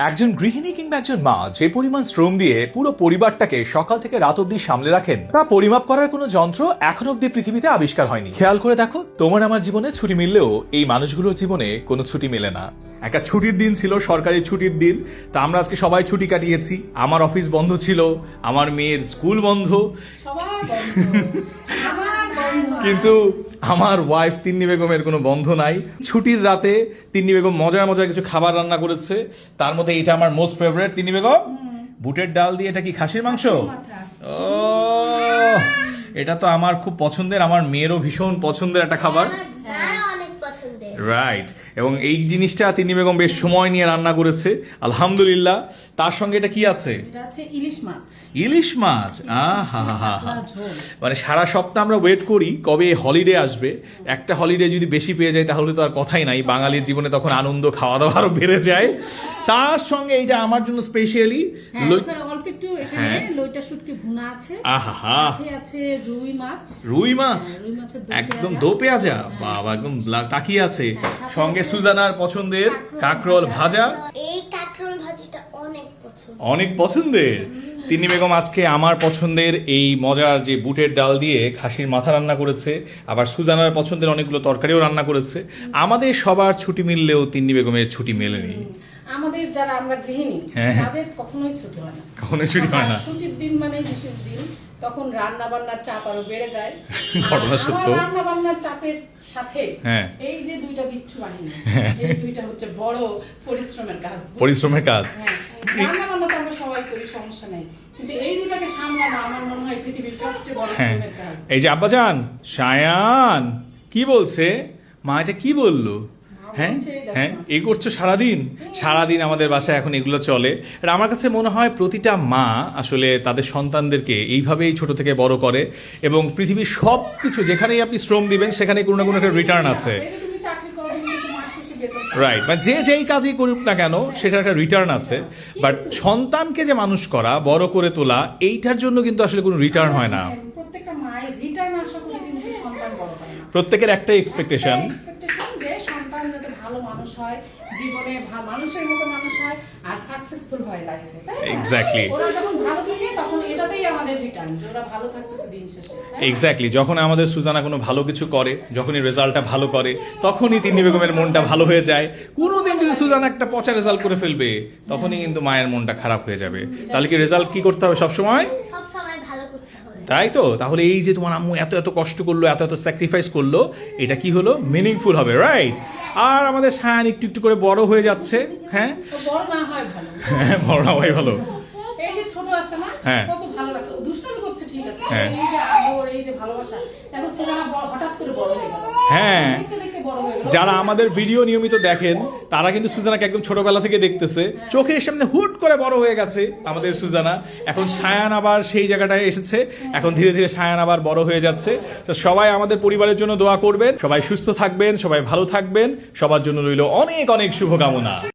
একজন গৃহিণী কিংবা একজন মা যে পরিমাণ শ্রম দিয়ে পুরো পরিবারটাকে সকাল থেকে রাত অব্দি সামলে রাখেন তা পরিমাপ করার কোনো যন্ত্র এখন অব্দি পৃথিবীতে আবিষ্কার হয়নি। খেয়াল করে দেখো, তোমার আমার জীবনে ছুটি মিললেও এই মানুষগুলোর জীবনে কোনো ছুটি মেলে না। একটা ছুটির দিন ছিল, সরকারি ছুটির দিন, তা আমরা আজকে সবাই ছুটি কাটিয়েছি। আমার অফিস বন্ধ ছিল, আমার মেয়ের স্কুল বন্ধ, কিন্তু আমার ওয়াইফ তিন্নি বেগমের কোনো বন্ধ নাই। ছুটির রাতে তিন্নি বেগম মজার মজার কিছু খাবার রান্না করেছে, তার মধ্যে এটা আমার মোস্ট ফেভারিট। তিন্নি বেগম বুটের ডাল দিয়ে, এটা কি খাসির মাংস? ও, এটা তো আমার খুব পছন্দের, আমার মেয়েরও ভীষণ পছন্দের একটা খাবার। রাইট, এবং এই জিনিসটা তিন্নি বেগম বেশ সময় নিয়ে রান্না করেছে, আলহামদুলিল্লাহ। তার সঙ্গে এটা কি আছে? এটা আছে ইলিশ মাছ। ইলিশ মাছ, মানে সারা সপ্তাহ আমরা ওয়েট করি কবে হলিডে আসবে। একটা হলিডে যদি বেশি পেয়ে যায় তাহলে তো আর কথাই নাই, বাঙালির জীবনে তখন আনন্দ, খাওয়া দাওয়া আরো বেড়ে যায়। তার সঙ্গে এইটা আমার জন্য স্পেশালি অল্প একটু এখানে লইটা শুটকি ভুনা আছে, সাথে আছে রুই মাছ। রুই মাছ রুই মাছের একদম দো পেঁয়াজা, বাবা একদম তাকিয়ে আছে। সঙ্গে সুজানার পছন্দের কাঁকরোল ভাজা। এই কাঁকরোল ভাজিটা অনেক পছন্দের। তিন্নি বেগম আজকে আমার পছন্দের এই মজার যে বুটের ডাল দিয়ে খাসির মাথা রান্না করেছে, আবার সুজানার পছন্দের অনেকগুলো তরকারিও রান্না করেছে। আমাদের সবার ছুটি মিললেও তিন্নি বেগমের ছুটি মেলেনি। আমাদের যারা আমরা গৃহিণী তাদের কখনোই ছুটি হয় না, কখনোই ছুটি হয় না। ছুটির দিন মানে বিশেষ দিন, তখন রান্না বান্নার চাপ আরো বেড়ে যায়। ঘটনা সত্য। রান্না বান্নার চাপের সাথে এই যে দুইটা বিচ্ছু বাহিনী, এই দুইটা হচ্ছে বড় পরিশ্রমের কাজ। রান্না বান্না তো আমরা সবাই করি, সমস্যা নাই, কিন্তু এই দুটাকে সামলানো আমার মনে হয় পৃথিবীর সবচেয়ে বড় শ্রমের কাজ। এই যে আব্বাজান, সায়ান কি বলছে, মা এটা কি বললো? হ্যাঁ, এই করছো সারাদিন আমাদের বাসায় এখন এগুলো চলে। আর আমার কাছে মনে হয় প্রতিটা মা আসলে তাদের সন্তানদেরকে এইভাবেই ছোট থেকে বড় করে, এবং পৃথিবীর সব কিছু যেখানেই আপনি শ্রম দিবেন সেখানে কোনো না কোনো একটা রিটার্ন আছে। রাইট, মানে যে যেই কাজই করুক না কেন সেখানে একটা রিটার্ন আছে। বাট সন্তানকে যে মানুষ করা, বড় করে তোলা, এইটার জন্য কিন্তু আসলে কোনো রিটার্ন হয় না। প্রত্যেকটা মায়ের রিটার্ন আশা করে কিন্তু সন্তান বড় হয় না। প্রত্যেকের একটাই এক্সপেকটেশন যে সন্তান যাতে ভালো মানুষ হয়, জীবনে মানুষের মতো মানুষ হয়, আর সাকসেসফুল হয় লাইফে। এক্স্যাক্টলি, ওরা যখন ভালো থাকে তখন এটাতেই আমাদের রিটার্ন, যে ওরা ভালো থাকতেছে দিন শেষে। এক্স্যাক্টলি, যখন আমাদের সুজানা কোনো ভালো কিছু করে, যখনই রেজাল্টটা ভালো করে, তখনই তিন্নি বেগমের মনটা ভালো হয়ে যায়। কোনোদিন যদি সুজানা একটা পচা রেজাল্ট করে ফেলবে, তখনই কিন্তু মায়ের মনটা খারাপ হয়ে যাবে। তাহলে কি রেজাল্ট কি করতে হবে? সবসময় ভালো করতে হবে, তাই তো? তাহলে এই যে তোমার আম্মু এত এত কষ্ট করলো, এত এত স্যাক্রিফাইস করলো, এটা কি হলো? মিনিংফুল হবে, রাইট? আর আমাদের সায়ান একটু একটু করে বড় হয়ে যাচ্ছে। হ্যাঁ, বড় না হয় ভালো, বড় না হয় ভালো। এই যে ছোট আছে না, কত ভালো লাগছে, দুষ্টামি করছে ঠিক আছে, এই যে আদর, এই যে ভালোবাসা, এখন সুজানা হঠাৎ করে বড় হয়ে গেল। হ্যাঁ, যারা আমাদের ভিডিও নিয়মিত দেখেন তারা কিন্তু সুজানাকে একদম ছোটবেলা থেকে দেখতেছে, চোখের সামনে হুট করে বড় হয়ে গেছে আমাদের সুজানা। এখন সায়ান আবার সেই জায়গাটায় এসেছে, এখন ধীরে ধীরে সায়ান আবার বড় হয়ে যাচ্ছে। তো সবাই আমাদের পরিবারের জন্য দোয়া করবেন, সবাই সুস্থ থাকবেন, সবাই ভালো থাকবেন, সবার জন্য রইল অনেক অনেক শুভকামনা।